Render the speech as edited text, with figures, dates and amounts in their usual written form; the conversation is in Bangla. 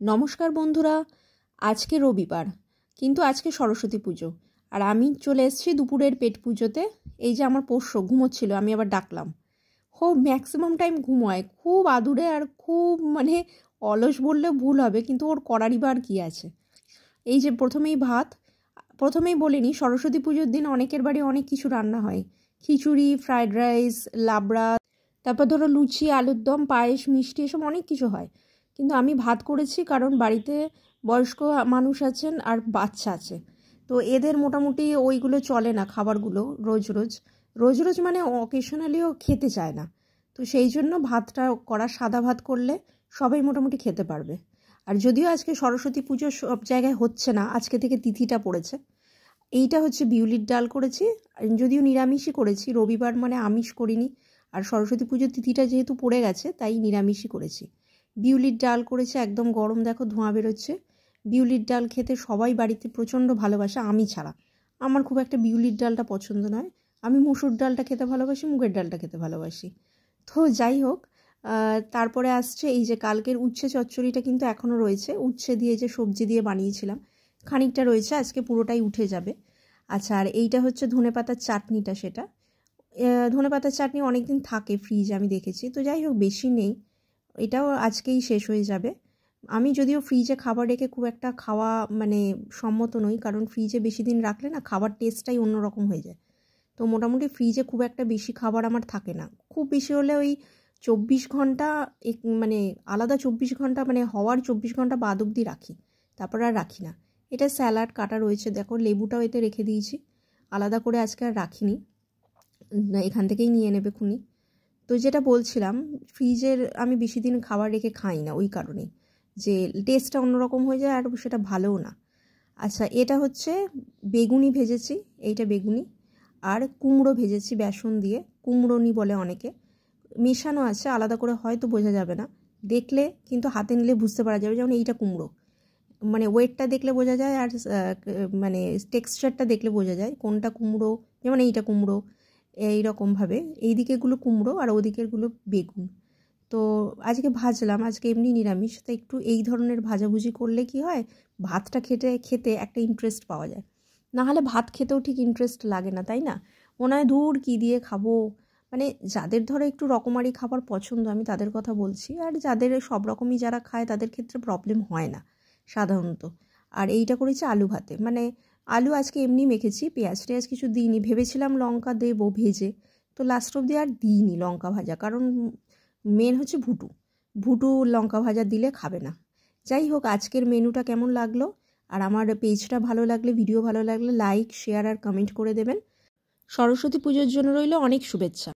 নমস্কার বন্ধুরা, আজকে রবিবার কিন্তু আজকে সরস্বতী পুজো আর আমি চলে এসেছি দুপুরের পেট পুজোতে। এই যে আমার পোষ্য ঘুমোচ্ছিল, আমি আবার ডাকলাম। ম্যাক্সিমাম টাইম ঘুমোয়, খুব আদুরে আর খুব অলস বললে ভুল হবে, কিন্তু ওর করারই বার কী আছে। এই যে প্রথমেই বলিনি, সরস্বতী পুজোর দিন অনেকের বাড়ি অনেক কিছু রান্না হয়, খিচুড়ি, ফ্রায়েড রাইস, লাবড়া, তারপর ধরো লুচি, আলুর দম, পায়েস, মিষ্টি, এসব অনেক কিছু হয়। কিন্তু আমি ভাত করেছি কারণ বাড়িতে বয়স্ক মানুষ আছেন আর বাচ্চা আছে, তো এদের মোটামুটি ওইগুলো চলে না, খাবারগুলো রোজ রোজ রোজ রোজ অকেশনালিও খেতে চায় না। তো সেই জন্য ভাতটা করা, সাদা ভাত করলে সবাই মোটামুটি খেতে পারবে। আর যদিও আজকে সরস্বতী পুজো সব জায়গায় হচ্ছে না, আজকে থেকে তিথিটা পড়েছে। এইটা হচ্ছে বিউলির ডাল করেছি, যদিও নিরামিষই করেছি, রবিবার আমিষ করিনি। আর সরস্বতী পুজোর তিথিটা যেহেতু পড়ে গেছে তাই নিরামিষই করেছি। বিউলির ডাল করেছে, একদম গরম, দেখো ধোঁয়া বেরোচ্ছে। বিউলির ডাল খেতে সবাই বাড়িতে প্রচণ্ড ভালোবাসে, আমি ছাড়া। আমার খুব একটা বিউলির ডালটা পছন্দ নয়, আমি মুসুর ডালটা খেতে ভালোবাসি, মুগের ডালটা খেতে ভালোবাসি। তো যাই হোক, তারপরে আসছে এই যে কালকের উচ্ছে চচ্চড়িটা কিন্তু এখনও রয়েছে, উচ্ছে দিয়ে যে সবজি দিয়ে বানিয়েছিলাম খানিকটা রয়েছে, আজকে পুরোটাই উঠে যাবে। আচ্ছা, আর এইটা হচ্ছে ধনেপাতার চাটনিটা, সেটা ধনেপাতার চাটনি অনেক দিন থাকে ফ্রিজ, আমি দেখেছি। তো যাই হোক, বেশি নেই, এটাও আজকেই শেষ হয়ে যাবে। আমি যদিও ফ্রিজে খাবার রেখে খুব একটা খাওয়া সম্মত নই, কারণ ফ্রিজে বেশি দিন রাখলে না খাবার টেস্টটাই অন্যরকম হয়ে যায়। তো মোটামুটি ফ্রিজে খুব একটা বেশি খাবার আমার থাকে না, খুব বেশি হলে ওই 24 ঘন্টা, আলাদা 24 ঘন্টা, হওয়ার 24 ঘন্টা বাদ অবধি রাখি, তারপর আর রাখি না। এটা স্যালাড কাটা রয়েছে, দেখো লেবুটাও এতে রেখে দিয়েছি, আলাদা করে আজকে আর রাখিনি, এখান থেকেই নিয়ে নেবে খুনি। তো যেটা বলছিলাম, ফ্রিজের আমি বেশি দিন খাবার রেখে খাই না, ওই কারণেই যে টেস্টটা অন্যরকম হয়ে যায় আর সেটা ভালোও না। আচ্ছা, এটা হচ্ছে বেগুনি ভেজেছি, এইটা বেগুনি, আর কুমড়ো ভেজেছি বেসন দিয়ে, কুমড়োনি বলে অনেকে, মেশানো আছে, আলাদা করে হয়তো বোঝা যাবে না, দেখলে কিন্তু হাতে নিলে বুঝতে পারা যাবে, যেমন এইটা কুমড়ো, ওয়েটটা দেখলে বোঝা যায়, আর টেক্সচারটা দেখলে বোঝা যায় কোনটা কুমড়ো। যেমন এইটা কুমড়ো, এইরকমভাবে এই দিকেরগুলো কুমড়ো আর ওদিকেরগুলো বেগুন। তো আজকে ভাজলাম, আজকে এমনি নিরামিষ, তো একটু এই ধরনের ভাজাভুজি করলে কি হয়, ভাতটা খেতে একটা ইন্টারেস্ট পাওয়া যায়। নাহলে ভাত খেতেও ঠিক ইন্টারেস্ট লাগে না, তাই না? মনে হয় দূর কী দিয়ে খাবো। যাদের ধরো একটু রকমারি খাবার পছন্দ, আমি তাদের কথা বলছি, আর যাদের সব রকমই যারা খায় তাদের ক্ষেত্রে প্রবলেম হয় না সাধারণত। আর এইটা করেছি আলু ভাতে, আলু আজকে এমনি মেখেছি, পেঁয়াজ টেয়াজ কিছু দিইনি, ভেবেছিলাম লঙ্কা দেবো ভেজে, তো লাস্ট অবধি আর দিইনি লঙ্কা ভাজা, কারণ মেন হচ্ছে ভুটু লঙ্কা ভাজা দিলে খাবে না। যাই হোক, আজকের মেনুটা কেমন লাগলো, আর আমার পেজটা ভালো লাগলে, ভিডিও ভালো লাগলে লাইক, শেয়ার আর কমেন্ট করে দেবেন। সরস্বতী পুজোর জন্য রইল অনেক শুভেচ্ছা।